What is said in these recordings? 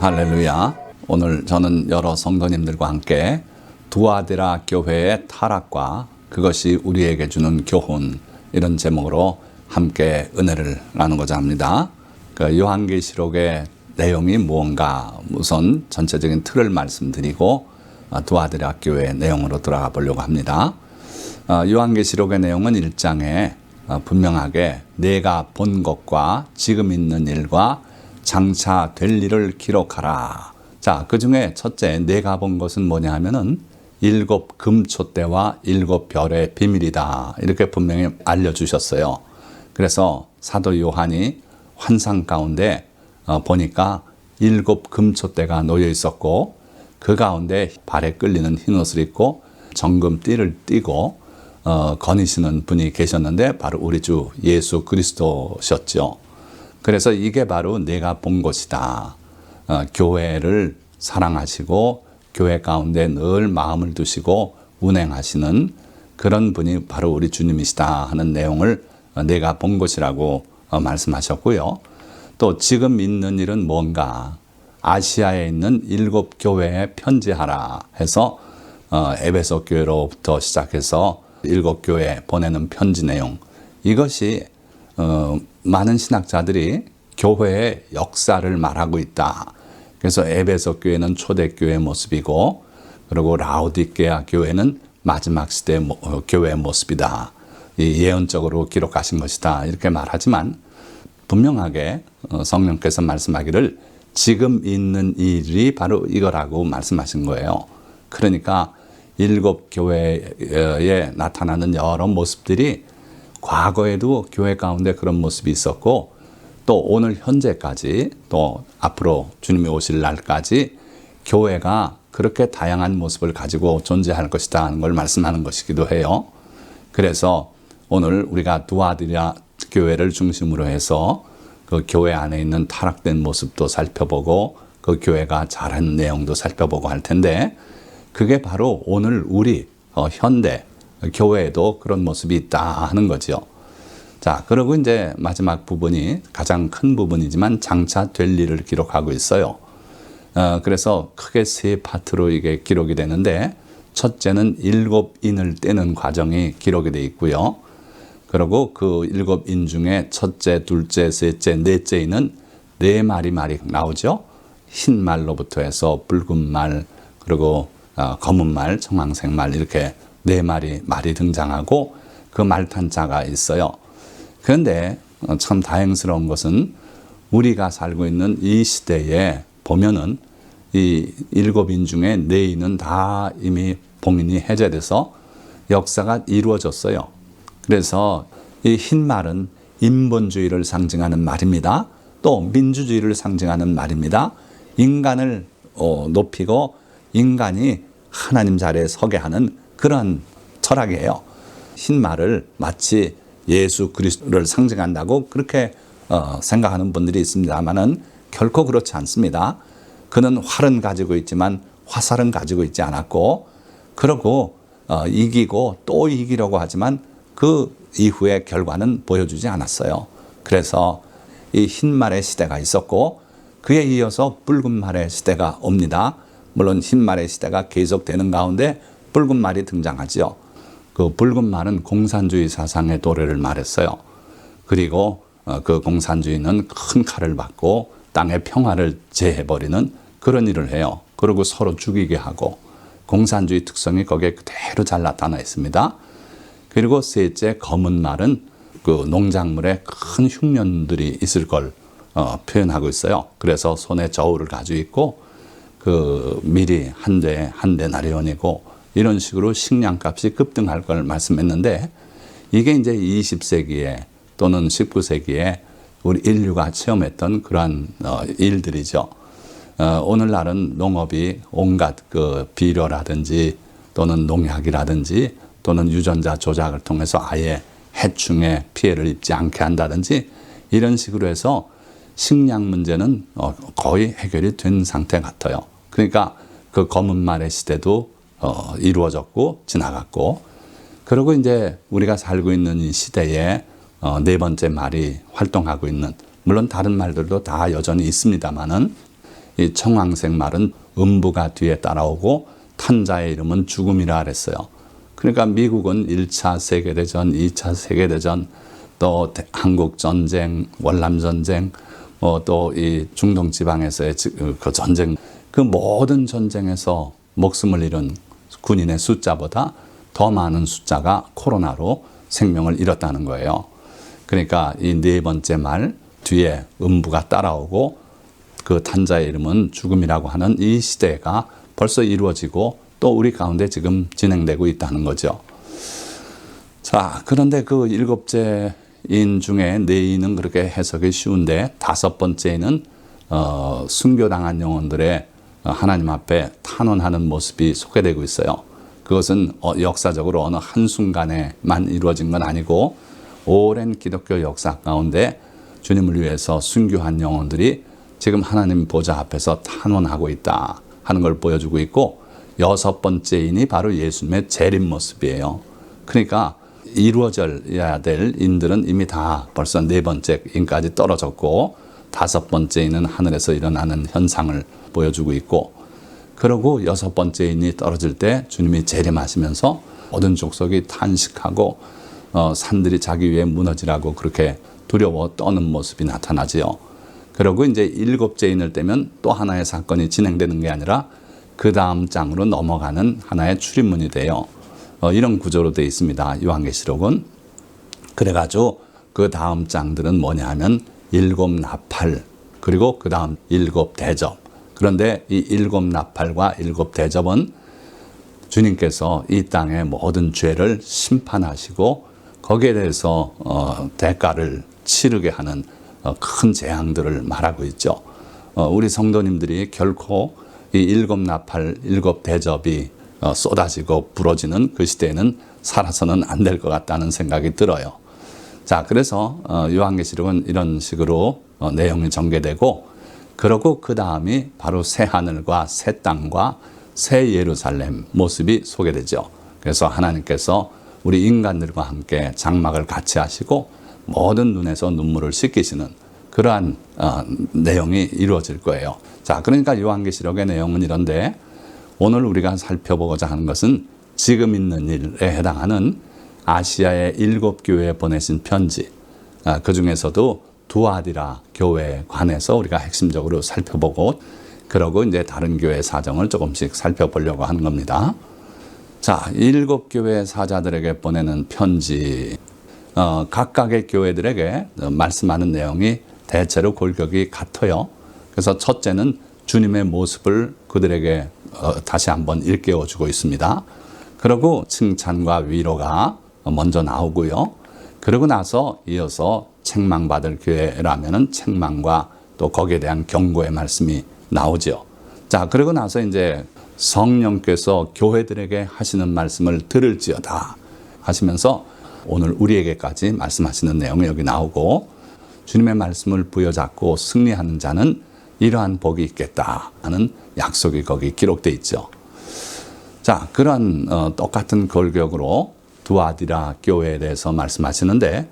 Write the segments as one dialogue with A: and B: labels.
A: 할렐루야. 오늘 저는 여러 성도님들과 함께 두아디라 교회의 타락과 그것이 우리에게 주는 교훈, 이런 제목으로 함께 은혜를 나누고자 합니다. 요한계시록의 내용이 무언가 우선 전체적인 틀을 말씀드리고 두아디라 교회의 내용으로 들어가 보려고 합니다. 요한계시록의 내용은 1장에 분명하게 내가 본 것과 지금 있는 일과 장차 될 일을 기록하라. 자, 그 중에 첫째 내가 본 것은 뭐냐 하면은 7 금촛대와 7 별의 비밀이다. 이렇게 분명히 알려주셨어요. 그래서 사도 요한이 환상 가운데 보니까 7 금촛대가 놓여 있었고 그 가운데 발에 끌리는 흰옷을 입고 정금띠를 띠고 거니시는 분이 계셨는데 바로 우리 주 예수 그리스도셨죠. 그래서 이게 바로 내가 본 것이다. 교회를 사랑하시고 교회 가운데 늘 마음을 두시고 운행하시는 그런 분이 바로 우리 주님이시다 하는 내용을 내가 본 것이라고 말씀하셨고요. 또 지금 있는 일은 뭔가 아시아에 있는 7 교회에 편지하라 해서 에베소 교회로부터 시작해서 7 교회에 보내는 편지 내용, 이것이 많은 신학자들이 교회의 역사를 말하고 있다. 그래서 에베소 교회는 초대교회의 모습이고 그리고 라오디게아 교회는 마지막 시대 교회의 모습이다. 예언적으로 기록하신 것이다. 이렇게 말하지만 분명하게 성령께서 말씀하기를 지금 있는 일이 바로 이거라고 말씀하신 거예요. 그러니까 7 교회에 나타나는 여러 모습들이 과거에도 교회 가운데 그런 모습이 있었고 또 오늘 현재까지 또 앞으로 주님이 오실 날까지 교회가 그렇게 다양한 모습을 가지고 존재할 것이다 하는 걸 말씀하는 것이기도 해요. 그래서 오늘 우리가 두아디라 교회를 중심으로 해서 그 교회 안에 있는 타락된 모습도 살펴보고 그 교회가 잘한 내용도 살펴보고 할 텐데 그게 바로 오늘 우리 현대 교회에도 그런 모습이 있다 하는 거죠. 자, 그리고 이제 마지막 부분이 가장 큰 부분이지만 장차 될 일을 기록하고 있어요. 그래서 크게 3 파트로 이게 기록이 되는데 첫째는 7인을 떼는 과정이 기록이 되어 있고요. 그리고 그 7인 중에 첫째, 둘째, 셋째, 넷째 인은 4마리 나오죠. 흰 말로부터 해서 붉은 말, 그리고 검은 말, 청황색 말, 이렇게 4마리 말이 등장하고 그 말탄자가 있어요. 그런데 참 다행스러운 것은 우리가 살고 있는 이 시대에 보면은 이 7인 중에 4인은 다 이미 봉인이 해제돼서 역사가 이루어졌어요. 그래서 이 흰 말은 인본주의를 상징하는 말입니다. 또 민주주의를 상징하는 말입니다. 인간을 높이고 인간이 하나님 자리에 서게 하는 그런 철학이에요. 흰 말을 마치 예수 그리스도를 상징한다고 그렇게 생각하는 분들이 있습니다만은 결코 그렇지 않습니다. 그는 활은 가지고 있지만 화살은 가지고 있지 않았고 그러고 이기고 또 이기려고 하지만 그 이후의 결과는 보여주지 않았어요. 그래서 이 흰 말의 시대가 있었고 그에 이어서 붉은 말의 시대가 옵니다. 물론 흰 말의 시대가 계속되는 가운데 붉은 말이 등장하죠. 그 붉은 말은 공산주의 사상의 도래를 말했어요. 그리고 그 공산주의는 큰 칼을 받고 땅의 평화를 제해버리는 그런 일을 해요. 그리고 서로 죽이게 하고 공산주의 특성이 거기에 그대로 잘 나타나 있습니다. 그리고 셋째 검은 말은 그 농작물에 큰 흉년들이 있을 걸 표현하고 있어요. 그래서 손에 저울을 가지고 있고 그 밀이 한 대 나리온이고 이런 식으로 식량값이 급등할 걸 말씀했는데 이게 이제 20세기에 또는 19세기에 우리 인류가 체험했던 그러한 일들이죠. 오늘날은 농업이 온갖 그 비료라든지 또는 농약이라든지 또는 유전자 조작을 통해서 아예 해충의 피해를 입지 않게 한다든지 이런 식으로 해서 식량 문제는 거의 해결이 된 상태 같아요. 그러니까 그 검은 말의 시대도 이루어졌고 지나갔고 그리고 이제 우리가 살고 있는 이 시대에 4번째 말이 활동하고 있는, 물론 다른 말들도 다 여전히 있습니다만은 이 청황색 말은 음부가 뒤에 따라오고 탄자의 이름은 죽음이라 그랬어요. 그러니까 미국은 1차 세계대전, 2차 세계대전, 또 한국전쟁, 월남전쟁, 또 이 중동지방에서의 그 전쟁, 그 모든 전쟁에서 목숨을 잃은 군인의 숫자보다 더 많은 숫자가 코로나로 생명을 잃었다는 거예요. 그러니까 이 네 번째 말 뒤에 음부가 따라오고 그 탄자의 이름은 죽음이라고 하는 이 시대가 벌써 이루어지고 또 우리 가운데 지금 진행되고 있다는 거죠. 자, 그런데 그 일곱째인 중에 네 인은 그렇게 해석이 쉬운데 다섯 번째는 순교당한 영혼들의 하나님 앞에 탄원하는 모습이 소개되고 있어요. 그것은 역사적으로 어느 한순간에만 이루어진 건 아니고 오랜 기독교 역사 가운데 주님을 위해서 순교한 영혼들이 지금 하나님 보좌 앞에서 탄원하고 있다 하는 걸 보여주고 있고, 여섯 번째인이 바로 예수님의 재림 모습이에요. 그러니까 이루어져야 될 인들은 이미 다 벌써 네 번째 인까지 떨어졌고 다섯 번째 인은 하늘에서 일어나는 현상을 보여주고 있고, 그리고 여섯 번째 인이 떨어질 때 주님이 재림하시면서 모든 족속이 탄식하고 산들이 자기 위에 무너지라고 그렇게 두려워 떠는 모습이 나타나지요. 그리고 이제 일곱째 인을 떼면 또 하나의 사건이 진행되는 게 아니라 그 다음 장으로 넘어가는 하나의 출입문이 돼요. 이런 구조로 되어 있습니다. 요한계시록은. 그래가지고 그 다음 장들은 뭐냐 하면 일곱 나팔, 그리고 그 다음 일곱 대접. 그런데 이 일곱 나팔과 일곱 대접은 주님께서 이 땅의 모든 죄를 심판하시고 거기에 대해서 대가를 치르게 하는 큰 재앙들을 말하고 있죠. 우리 성도님들이 결코 이 일곱 나팔, 일곱 대접이 쏟아지고 부러지는 그 시대에는 살아서는 안 될 것 같다는 생각이 들어요. 자, 그래서 요한계시록은 이런 식으로 내용이 전개되고, 그러고 그 다음이 바로 새 하늘과 새 땅과 새 예루살렘 모습이 소개되죠. 그래서 하나님께서 우리 인간들과 함께 장막을 같이 하시고 모든 눈에서 눈물을 씻기시는 그러한 내용이 이루어질 거예요. 자, 그러니까 요한계시록의 내용은 이런데, 오늘 우리가 살펴보고자 하는 것은 지금 있는 일에 해당하는 아시아의 일곱 교회에 보내신 편지, 그 중에서도 두아디라 교회에 관해서 우리가 핵심적으로 살펴보고, 그러고 이제 다른 교회 사정을 조금씩 살펴보려고 하는 겁니다. 자, 일곱 교회 사자들에게 보내는 편지, 각각의 교회들에게 말씀하는 내용이 대체로 골격이 같아요. 그래서 첫째는 주님의 모습을 그들에게 다시 한번 일깨워주고 있습니다. 그리고 칭찬과 위로가 먼저 나오고요. 그러고 나서 이어서 책망받을 교회라면은 책망과 또 거기에 대한 경고의 말씀이 나오죠. 자, 그러고 나서 이제 성령께서 교회들에게 하시는 말씀을 들을지어다 하시면서 오늘 우리에게까지 말씀하시는 내용이 여기 나오고, 주님의 말씀을 부여잡고 승리하는 자는 이러한 복이 있겠다 하는 약속이 거기 기록되어 있죠. 자, 그런 똑같은 골격으로 두아디라 교회에 대해서 말씀하시는데,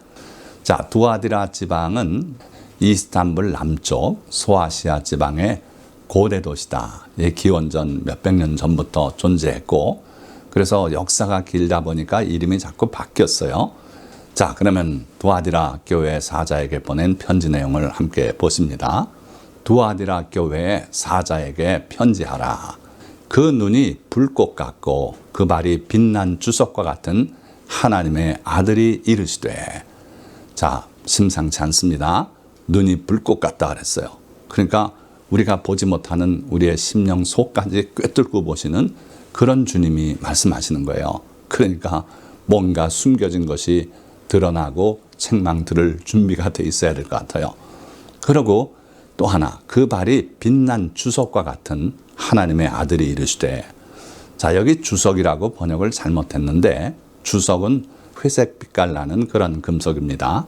A: 자, 두아디라 지방은 이스탄불 남쪽 소아시아 지방의 고대 도시다. 기원전 몇백 년 전부터 존재했고, 그래서 역사가 길다 보니까 이름이 자꾸 바뀌었어요. 자, 그러면 두아디라 교회 사자에게 보낸 편지 내용을 함께 보십니다. 두아디라 교회의 사자에게 편지하라. 그 눈이 불꽃 같고 그 발이 빛난 주석과 같은 하나님의 아들이 이르시되. 자, 심상치 않습니다. 눈이 불꽃 같다 그랬어요. 그러니까 우리가 보지 못하는 우리의 심령 속까지 꿰뚫고 보시는 그런 주님이 말씀하시는 거예요. 그러니까 뭔가 숨겨진 것이 드러나고 책망 들을 준비가 돼 있어야 될 것 같아요. 그리고 또 하나, 그 발이 빛난 주석과 같은 하나님의 아들이 이르시되. 자, 여기 주석이라고 번역을 잘못했는데, 주석은 회색 빛깔 나는 그런 금속입니다.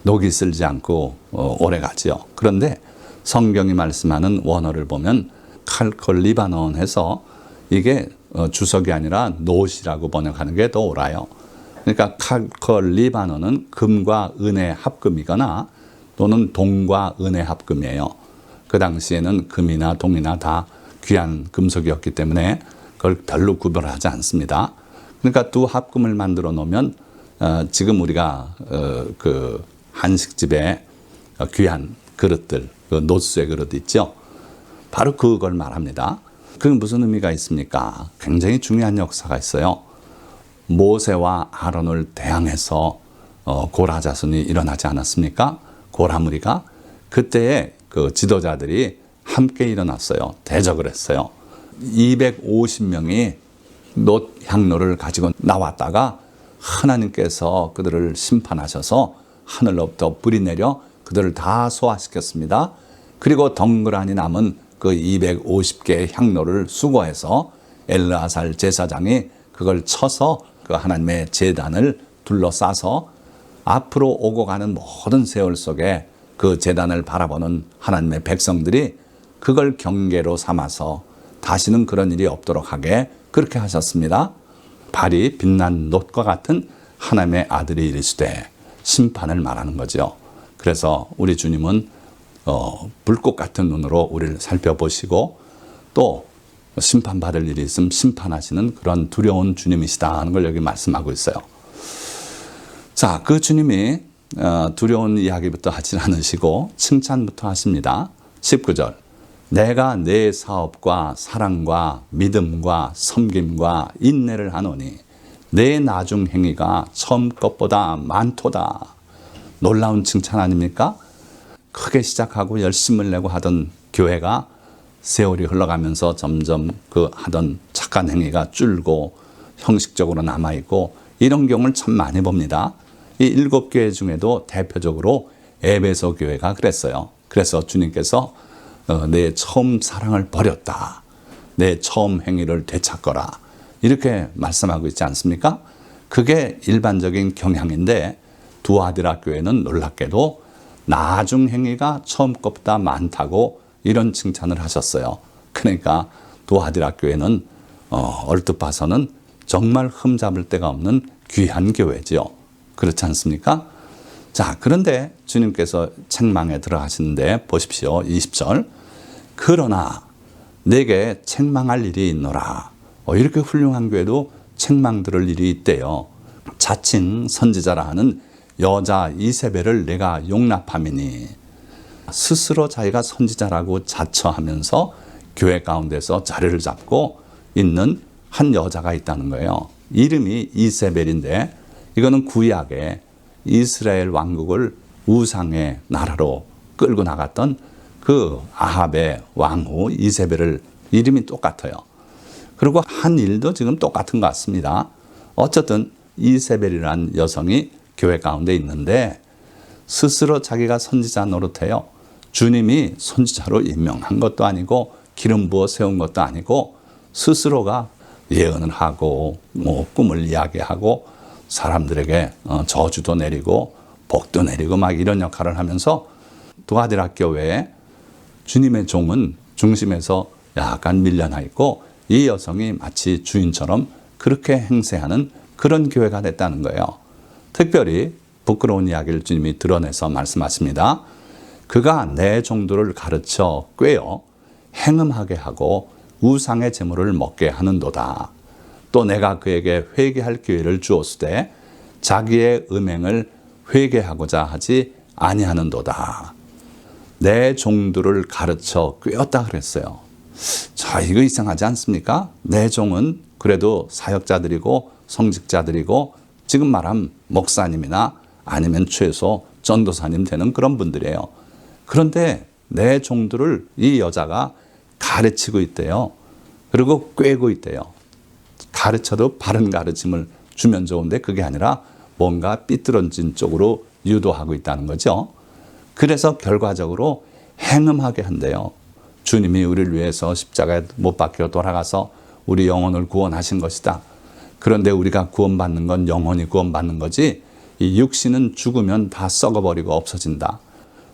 A: 녹이 슬지 않고 오래 가지요. 그런데 성경이 말씀하는 원어를 보면 칼콜 리바논 해서 이게 주석이 아니라 노시라고 번역하는 게 더 옳아요. 그러니까 칼콜 리바논은 금과 은의 합금이거나 또는 동과 은의 합금이에요. 그 당시에는 금이나 동이나 다 귀한 금속이었기 때문에 그걸 별로 구별하지 않습니다. 그러니까 두 합금을 만들어 놓으면 지금 우리가 그 한식집에 귀한 그릇들, 그 노쇠 그릇 있죠. 바로 그걸 말합니다. 그게 무슨 의미가 있습니까? 굉장히 중요한 역사가 있어요. 모세와 아론을 대항해서 고라 자손이 일어나지 않았습니까? 고라 무리가 그때에 그 지도자들이 함께 일어났어요. 대적을 했어요. 250명이 놋 향로를 가지고 나왔다가 하나님께서 그들을 심판하셔서 하늘로부터 불이 내려 그들을 다 소화시켰습니다. 그리고 덩그러니 남은 그 250개의 향로를 수거해서 엘르아살 제사장이 그걸 쳐서 그 하나님의 제단을 둘러싸서 앞으로 오고 가는 모든 세월 속에 그 제단을 바라보는 하나님의 백성들이 그걸 경계로 삼아서 다시는 그런 일이 없도록 하게 그렇게 하셨습니다. 발이 빛난 놋과 같은 하나님의 아들이 이르시되 심판을 말하는 거죠. 그래서 우리 주님은 불꽃 같은 눈으로 우리를 살펴보시고 또 심판받을 일이 있으면 심판하시는 그런 두려운 주님이시다 하는 걸 여기 말씀하고 있어요. 자, 그 주님이 두려운 이야기부터 하지 않으시고 칭찬부터 하십니다. 19절 내가 내 사업과 사랑과 믿음과 섬김과 인내를 하노니 내 나중 행위가 처음 것보다 많도다. 놀라운 칭찬 아닙니까? 크게 시작하고 열심을 내고 하던 교회가 세월이 흘러가면서 점점 그 하던 착한 행위가 줄고 형식적으로 남아있고 이런 경우를 참 많이 봅니다. 이 7교회 중에도 대표적으로 에베소 교회가 그랬어요. 그래서 주님께서 내 처음 사랑을 버렸다. 내 처음 행위를 되찾거라. 이렇게 말씀하고 있지 않습니까? 그게 일반적인 경향인데 두아디라 교회는 놀랍게도 나중 행위가 처음 것보다 많다고 이런 칭찬을 하셨어요. 그러니까 두아디라 교회는 얼뜻 봐서는 정말 흠잡을 데가 없는 귀한 교회죠. 그렇지 않습니까? 자, 그런데 주님께서 책망에 들어가시는데 보십시오. 20절 그러나 내게 책망할 일이 있노라. 이렇게 훌륭한 교회도 책망 들을 일이 있대요. 자칭 선지자라 하는 여자 이세벨을 내가 용납함이니 스스로 자기가 선지자라고 자처하면서 교회 가운데서 자리를 잡고 있는 한 여자가 있다는 거예요. 이름이 이세벨인데 이거는 구약에 이스라엘 왕국을 우상의 나라로 끌고 나갔던 그 아합의 왕후 이세벨을 이름이 똑같아요. 그리고 한 일도 지금 똑같은 것 같습니다. 어쨌든 이세벨이라는 여성이 교회 가운데 있는데 스스로 자기가 선지자 노릇해요. 주님이 선지자로 임명한 것도 아니고 기름 부어 세운 것도 아니고 스스로가 예언을 하고 꿈을 이야기하고 사람들에게 저주도 내리고 복도 내리고 막 이런 역할을 하면서 두아디라 교회에 주님의 종은 중심에서 약간 밀려나 있고 이 여성이 마치 주인처럼 그렇게 행세하는 그런 교회가 됐다는 거예요. 특별히 부끄러운 이야기를 주님이 드러내서 말씀하십니다. 그가 내 종들을 가르쳐 꿰어 행음하게 하고 우상의 제물을 먹게 하는도다. 또 내가 그에게 회개할 기회를 주었으되 자기의 음행을 회개하고자 하지 아니하는도다. 내 종들을 가르쳐 꿰었다 그랬어요. 자, 이거 이상하지 않습니까? 내 종은 그래도 사역자들이고 성직자들이고 지금 말한 목사님이나 아니면 최소 전도사님 되는 그런 분들이에요. 그런데 내 종들을 이 여자가 가르치고 있대요. 그리고 꿰고 있대요. 가르쳐도 바른 가르침을 주면 좋은데 그게 아니라 뭔가 삐뚤어진 쪽으로 유도하고 있다는 거죠. 그래서 결과적으로 행음하게 한대요. 주님이 우리를 위해서 십자가에 못 박혀 돌아가서 우리 영혼을 구원하신 것이다. 그런데 우리가 구원받는 건 영혼이 구원받는 거지 이 육신은 죽으면 다 썩어버리고 없어진다.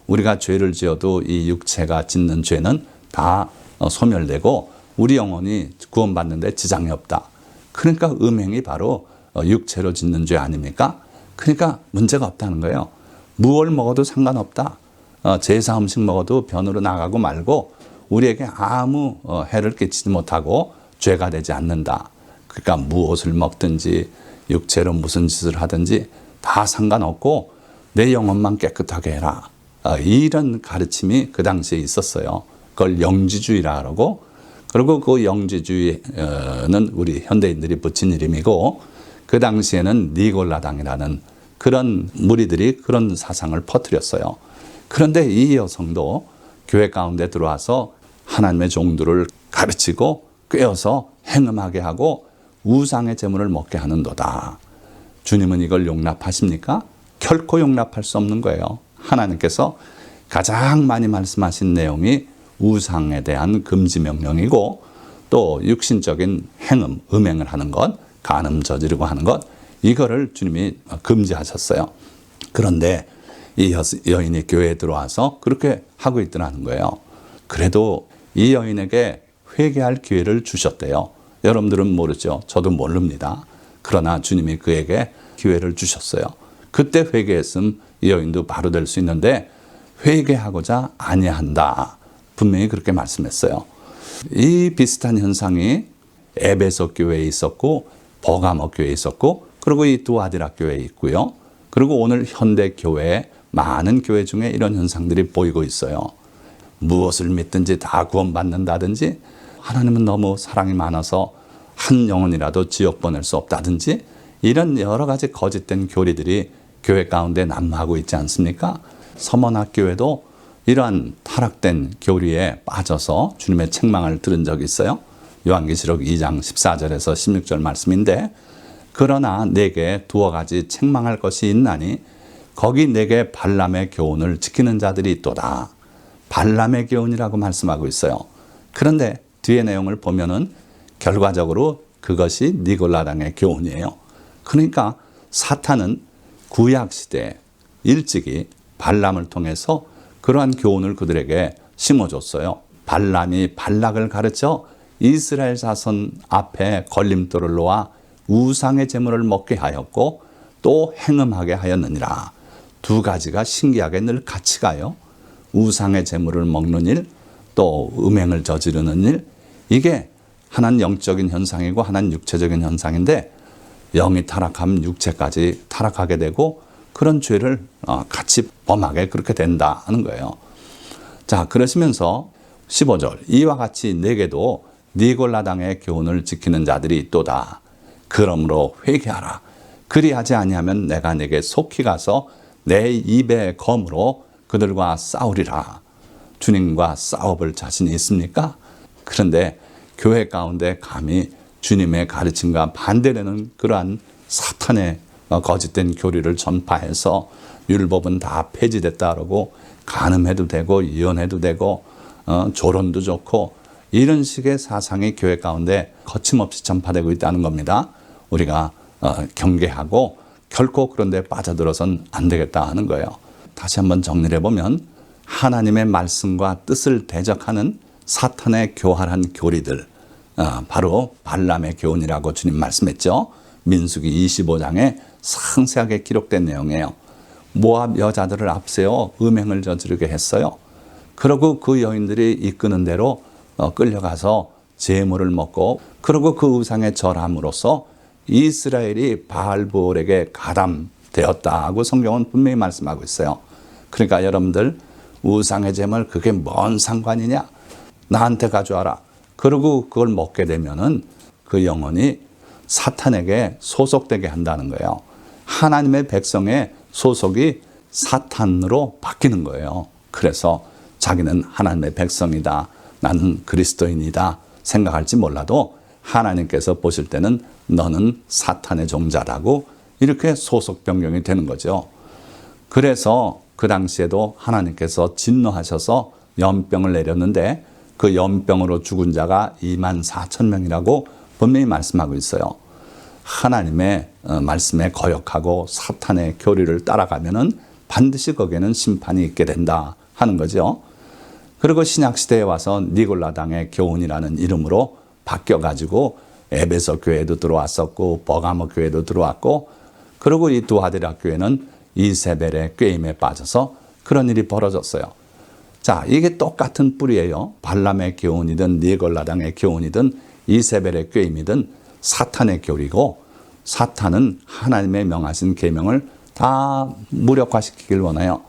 A: 우리가 죄를 지어도 이 육체가 짓는 죄는 다 소멸되고 우리 영혼이 구원받는데 지장이 없다. 그러니까 음행이 바로 육체로 짓는 죄 아닙니까? 그러니까 문제가 없다는 거예요. 무엇을 먹어도 상관없다. 제사 음식 먹어도 변으로 나가고 말고 우리에게 아무 해를 끼치지 못하고 죄가 되지 않는다. 그러니까 무엇을 먹든지 육체로 무슨 짓을 하든지 다 상관없고 내 영혼만 깨끗하게 해라. 이런 가르침이 그 당시에 있었어요. 그걸 영지주의라 그러고, 그리고 그 영지주의는 우리 현대인들이 붙인 이름이고, 그 당시에는 니골라당이라는 그런 무리들이 그런 사상을 퍼뜨렸어요. 그런데 이 여성도 교회 가운데 들어와서 하나님의 종들을 가르치고 꿰어서 행음하게 하고 우상의 제물을 먹게 하는도다. 주님은 이걸 용납하십니까? 결코 용납할 수 없는 거예요. 하나님께서 가장 많이 말씀하신 내용이 우상에 대한 금지 명령이고, 또 육신적인 행음, 음행을 하는 것, 간음 저지르고 하는 것, 이거를 주님이 금지하셨어요. 그런데 이 여인이 교회에 들어와서 그렇게 하고 있더라는 거예요. 그래도 이 여인에게 회개할 기회를 주셨대요. 여러분들은 모르죠. 저도 모릅니다. 그러나 주님이 그에게 기회를 주셨어요. 그때 회개했으면 이 여인도 바로 될 수 있는데 회개하고자 아니한다. 분명히 그렇게 말씀했어요. 이 비슷한 현상이 에베소 교회에 있었고, 버가모 교회에 있었고, 그리고 이 두아디라 교회에 있고요. 그리고 오늘 현대 교회에 많은 교회 중에 이런 현상들이 보이고 있어요. 무엇을 믿든지 다 구원받는다든지, 하나님은 너무 사랑이 많아서 한 영혼이라도 지옥 보낼 수 없다든지, 이런 여러 가지 거짓된 교리들이 교회 가운데 난무하고 있지 않습니까? 서머나교회도 이러한 타락된 교리에 빠져서 주님의 책망을 들은 적이 있어요. 요한계시록 2장 14절에서 16절 말씀인데, 그러나 내게 두어 가지 책망할 것이 있나니 거기 내게 발람의 교훈을 지키는 자들이 있도다. 발람의 교훈이라고 말씀하고 있어요. 그런데 뒤의 내용을 보면은 결과적으로 그것이 니골라당의 교훈이에요. 그러니까 사탄은 구약시대 일찍이 발람을 통해서 그러한 교훈을 그들에게 심어줬어요. 발람이 발락을 가르쳐 이스라엘 자손 앞에 걸림돌을 놓아 우상의 제물을 먹게 하였고 또 행음하게 하였느니라. 두 가지가 신기하게 늘 같이 가요. 우상의 제물을 먹는 일, 또 음행을 저지르는 일, 이게 하나는 영적인 현상이고 하나는 육체적인 현상인데, 영이 타락하면 육체까지 타락하게 되고 그런 죄를 같이 범하게 그렇게 된다 하는 거예요. 자, 그러시면서 15절, 이와 같이 내게도 니골라당의 교훈을 지키는 자들이 있도다. 그러므로 회개하라. 그리하지 아니하면 내가 내게 속히 가서 내 입의 검으로 그들과 싸우리라. 주님과 싸워볼 자신이 있습니까? 그런데 교회 가운데 감히 주님의 가르침과 반대되는 그러한 사탄의 거짓된 교리를 전파해서 율법은 다 폐지됐다 그러고 간음해도 되고 이혼해도 되고 조론도 좋고 이런 식의 사상이 교회 가운데 거침없이 전파되고 있다는 겁니다. 우리가 경계하고 결코 그런 데 빠져들어선 안 되겠다 하는 거예요. 다시 한번 정리를 해보면 하나님의 말씀과 뜻을 대적하는 사탄의 교활한 교리들, 바로 발람의 교훈이라고 주님 말씀했죠. 민수기 25장에 상세하게 기록된 내용이에요. 모압 여자들을 앞세워 음행을 저지르게 했어요. 그러고 그 여인들이 이끄는 대로 끌려가서 제물을 먹고, 그리고 그 우상에 절함으로써 이스라엘이 바알브올에게 가담되었다고 성경은 분명히 말씀하고 있어요. 그러니까 여러분들, 우상의 제물 그게 뭔 상관이냐? 나한테 가져와라. 그리고 그걸 먹게 되면은 그 영혼이 사탄에게 소속되게 한다는 거예요. 하나님의 백성의 소속이 사탄으로 바뀌는 거예요. 그래서 자기는 하나님의 백성이다, 나는 그리스도인이다 생각할지 몰라도 하나님께서 보실 때는 너는 사탄의 종자라고 이렇게 소속 변경이 되는 거죠. 그래서 그 당시에도 하나님께서 진노하셔서 연병을 내렸는데 그 연병으로 죽은 자가 24,000명이라고 분명히 말씀하고 있어요. 하나님의 말씀에 거역하고 사탄의 교리를 따라가면은 반드시 거기에는 심판이 있게 된다 하는 거죠. 그리고 신약시대에 와서 니골라당의 교훈이라는 이름으로 바뀌어가지고 에베소 교회도 들어왔었고 버가모 교회도 들어왔고, 그리고 이 두아디라 교회는 이세벨의 꾀임에 빠져서 그런 일이 벌어졌어요. 자, 이게 똑같은 뿌리예요. 발람의 교훈이든 니골라당의 교훈이든 이세벨의 꾀임이든 사탄의 교리고, 사탄은 하나님의 명하신 계명을 다 무력화시키길 원해요.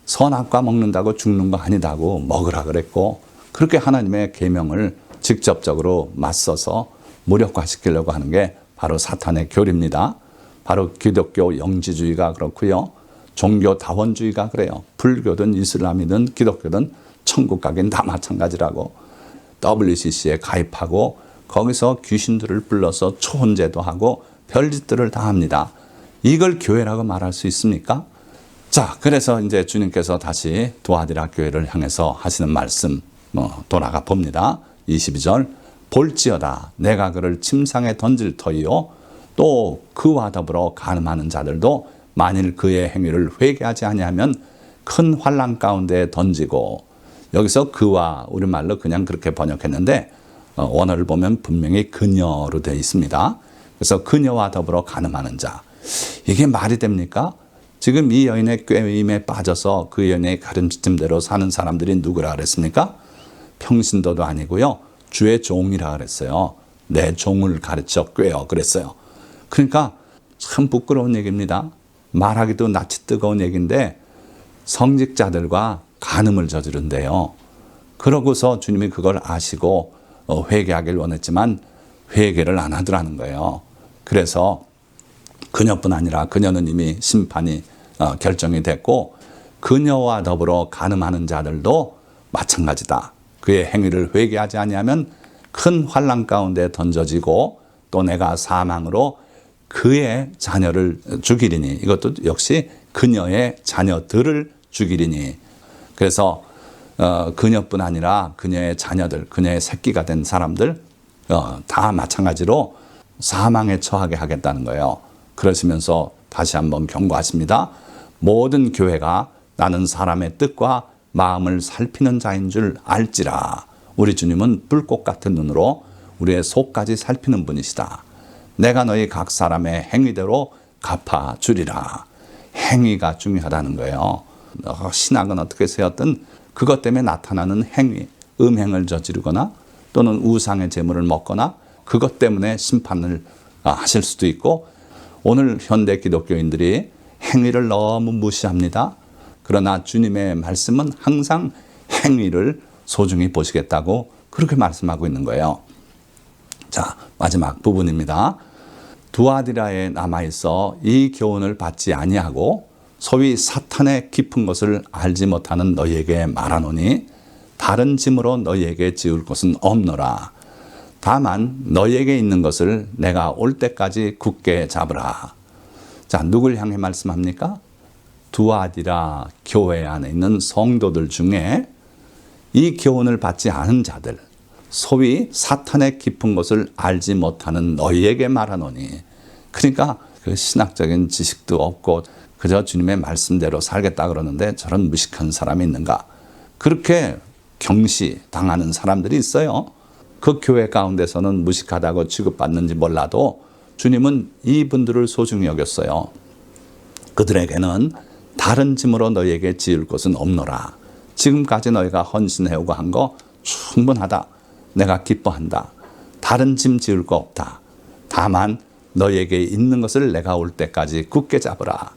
A: 선악과 먹는다고 죽는 거 아니다고 먹으라 그랬고, 그렇게 하나님의 계명을 직접적으로 맞서서 무력화시키려고 하는 게 바로 사탄의 교리입니다. 바로 기독교 영지주의가 그렇고요. 종교다원주의가 그래요. 불교든 이슬람이든 기독교든 천국 가긴 다 마찬가지라고. WCC에 가입하고 거기서 귀신들을 불러서 초혼제도 하고 별짓들을 다 합니다. 이걸 교회라고 말할 수 있습니까? 자, 그래서 이제 주님께서 다시 두아디라 교회를 향해서 하시는 말씀 돌아가 봅니다. 22절, 볼지어다 내가 그를 침상에 던질 터이요 또 그와 더불어 간음하는 자들도 만일 그의 행위를 회개하지 아니하면 큰 환난 가운데 던지고, 여기서 그와 우리말로 그냥 그렇게 번역했는데 원어를 보면 분명히 그녀로 되어 있습니다. 그래서 그녀와 더불어 간음하는 자, 이게 말이 됩니까? 지금 이 여인의 꾀임에 빠져서 그 여인의 가르침대로 사는 사람들이 누구라 그랬습니까? 평신도도 아니고요, 주의 종이라 그랬어요. 내 종을 가르쳐 꾀어 그랬어요. 그러니까 참 부끄러운 얘기입니다. 말하기도 낯이 뜨거운 얘기인데 성직자들과 간음을 저지른대요. 그러고서 주님이 그걸 아시고 회개하길 원했지만 회개를 안 하더라는 거예요. 그래서 그녀뿐 아니라 그녀는 이미 심판이 결정이 됐고, 그녀와 더불어 간음하는 자들도 마찬가지다. 그의 행위를 회개하지 아니하면 큰 환난 가운데 던져지고 또 내가 사망으로 그의 자녀를 죽이리니, 이것도 역시 그녀의 자녀들을 죽이리니. 그래서 그녀뿐 아니라 그녀의 자녀들, 그녀의 새끼가 된 사람들 다 마찬가지로 사망에 처하게 하겠다는 거예요. 그러시면서 다시 한번 경고하십니다. 모든 교회가 나는 사람의 뜻과 마음을 살피는 자인 줄 알지라. 우리 주님은 불꽃 같은 눈으로 우리의 속까지 살피는 분이시다. 내가 너희 각 사람의 행위대로 갚아주리라. 행위가 중요하다는 거예요. 신학은 어떻게 세웠든 그것 때문에 나타나는 행위, 음행을 저지르거나 또는 우상의 재물을 먹거나 그것 때문에 심판을 하실 수도 있고, 오늘 현대 기독교인들이 행위를 너무 무시합니다. 그러나 주님의 말씀은 항상 행위를 소중히 보시겠다고 그렇게 말씀하고 있는 거예요. 자, 마지막 부분입니다. 두아디라에 남아있어 이 교훈을 받지 아니하고 소위 사탄의 깊은 것을 알지 못하는 너희에게 말하노니 다른 짐으로 너희에게 지을 것은 없노라. 다만 너희에게 있는 것을 내가 올 때까지 굳게 잡으라. 자, 누굴 향해 말씀합니까? 두아디라 교회 안에 있는 성도들 중에 이 교훈을 받지 않은 자들, 소위 사탄의 깊은 것을 알지 못하는 너희에게 말하노니, 그러니까 그 신학적인 지식도 없고 그저 주님의 말씀대로 살겠다 그러는데 저런 무식한 사람이 있는가, 그렇게 경시당하는 사람들이 있어요. 그 교회 가운데서는 무식하다고 취급받는지 몰라도 주님은 이분들을 소중히 여겼어요. 그들에게는 다른 짐으로 너희에게 지을 것은 없노라. 지금까지 너희가 헌신해오고 한 거 충분하다. 내가 기뻐한다. 다른 짐 지을 거 없다. 다만 너희에게 있는 것을 내가 올 때까지 굳게 잡으라.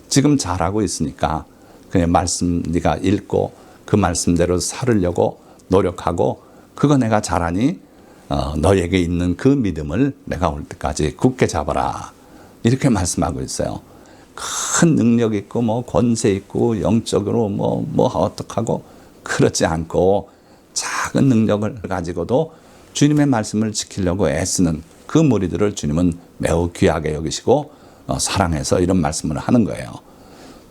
A: 지금 잘하고 있으니까 그의 말씀 네가 읽고 그 말씀대로 살으려고 노력하고 그거 내가 잘하니 너희에게 있는 그 믿음을 내가 올 때까지 굳게 잡아라. 이렇게 말씀하고 있어요. 큰 능력 있고 뭐 권세 있고 영적으로 뭐 어떡하고 그렇지 않고 작은 능력을 가지고도 주님의 말씀을 지키려고 애쓰는 그 무리들을 주님은 매우 귀하게 여기시고 사랑해서 이런 말씀을 하는 거예요.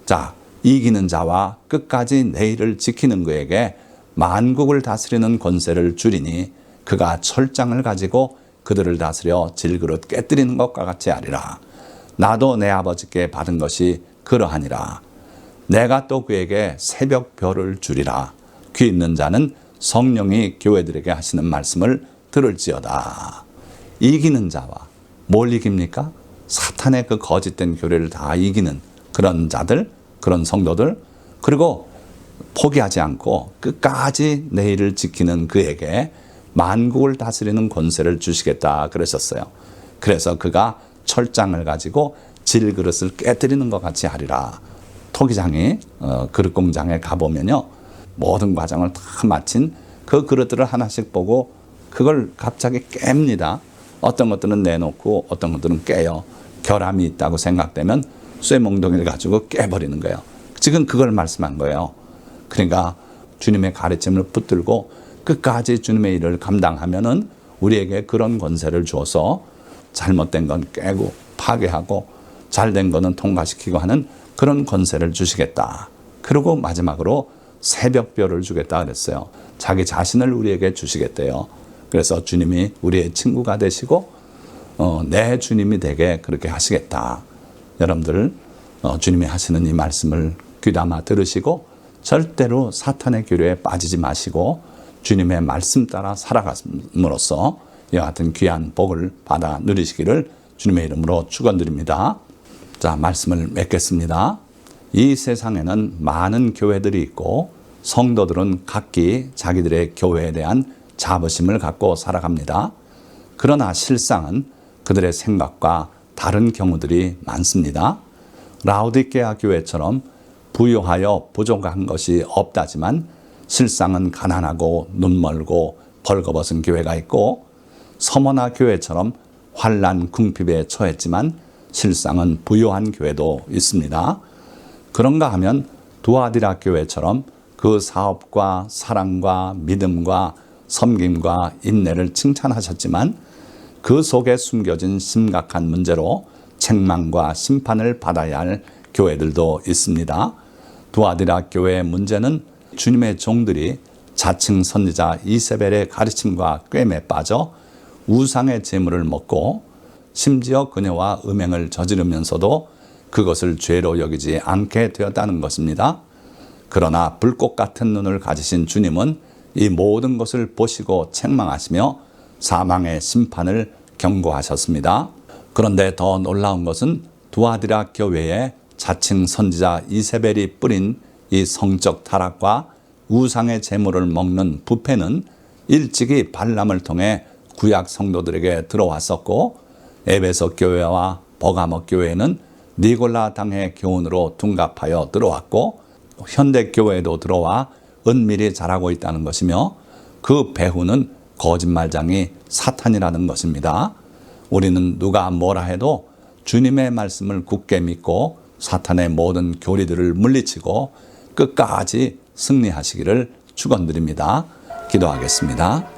A: 자, 이기는 자와 끝까지 내 일을 지키는 그에게 만국을 다스리는 권세를 주리니 그가 철장을 가지고 그들을 다스려 질그릇 깨뜨리는 것과 같이 하리라. 나도 내 아버지께 받은 것이 그러하니라. 내가 또 그에게 새벽 별을 주리라. 귀 있는 자는 성령이 교회들에게 하시는 말씀을 들을지어다. 이기는 자와 뭘 이깁니까? 사탄의 그 거짓된 교리를 다 이기는 그런 자들, 그런 성도들, 그리고 포기하지 않고 끝까지 내 일을 지키는 그에게 만국을 다스리는 권세를 주시겠다 그러셨어요. 그래서 그가 철장을 가지고 질그릇을 깨뜨리는 것 같이 하리라. 토기장이 그릇 공장에 가보면요, 모든 과정을 다 마친 그 그릇들을 하나씩 보고 그걸 갑자기 깹니다. 어떤 것들은 내놓고 어떤 것들은 깨요. 결함이 있다고 생각되면 쇠몽둥이를 가지고 깨버리는 거예요. 지금 그걸 말씀한 거예요. 그러니까 주님의 가르침을 붙들고 끝까지 주님의 일을 감당하면은 우리에게 그런 권세를 주어서 잘못된 건 깨고 파괴하고 잘된 거는 통과시키고 하는 그런 권세를 주시겠다. 그리고 마지막으로 새벽별을 주겠다 그랬어요. 자기 자신을 우리에게 주시겠대요. 그래서 주님이 우리의 친구가 되시고 내 주님이 되게 그렇게 하시겠다. 여러분들 주님이 하시는 이 말씀을 귀담아 들으시고 절대로 사탄의 교류에 빠지지 마시고 주님의 말씀 따라 살아감으로써 이와 같은 귀한 복을 받아 누리시기를 주님의 이름으로 축원드립니다. 자, 말씀을 맺겠습니다. 이 세상에는 많은 교회들이 있고 성도들은 각기 자기들의 교회에 대한 자부심을 갖고 살아갑니다. 그러나 실상은 그들의 생각과 다른 경우들이 많습니다. 라오디게아 교회처럼 부유하여 부족한 것이 없다지만 실상은 가난하고 눈멀고 벌거벗은 교회가 있고, 서머나 교회처럼 환난 궁핍에 처했지만 실상은 부유한 교회도 있습니다. 그런가 하면 두아디라 교회처럼 그 사업과 사랑과 믿음과 섬김과 인내를 칭찬하셨지만 그 속에 숨겨진 심각한 문제로 책망과 심판을 받아야 할 교회들도 있습니다. 두아디라 교회의 문제는 주님의 종들이 자칭 선지자 이세벨의 가르침과 꿰매 빠져 우상의 제물을 먹고 심지어 그녀와 음행을 저지르면서도 그것을 죄로 여기지 않게 되었다는 것입니다. 그러나 불꽃 같은 눈을 가지신 주님은 이 모든 것을 보시고 책망하시며 사망의 심판을 경고하셨습니다. 그런데 더 놀라운 것은 두아디라 교회에 자칭 선지자 이세벨이 뿌린 이 성적 타락과 우상의 제물을 먹는 부패는 일찍이 발람을 통해 구약 성도들에게 들어왔었고, 에베소 교회와 버가모 교회는 니골라 당의 교훈으로 둔갑하여 들어왔고, 현대 교회에도 들어와 은밀히 자라고 있다는 것이며, 그 배후는 거짓말장이 사탄이라는 것입니다. 우리는 누가 뭐라 해도 주님의 말씀을 굳게 믿고 사탄의 모든 교리들을 물리치고 끝까지 승리하시기를 축원드립니다. 기도하겠습니다.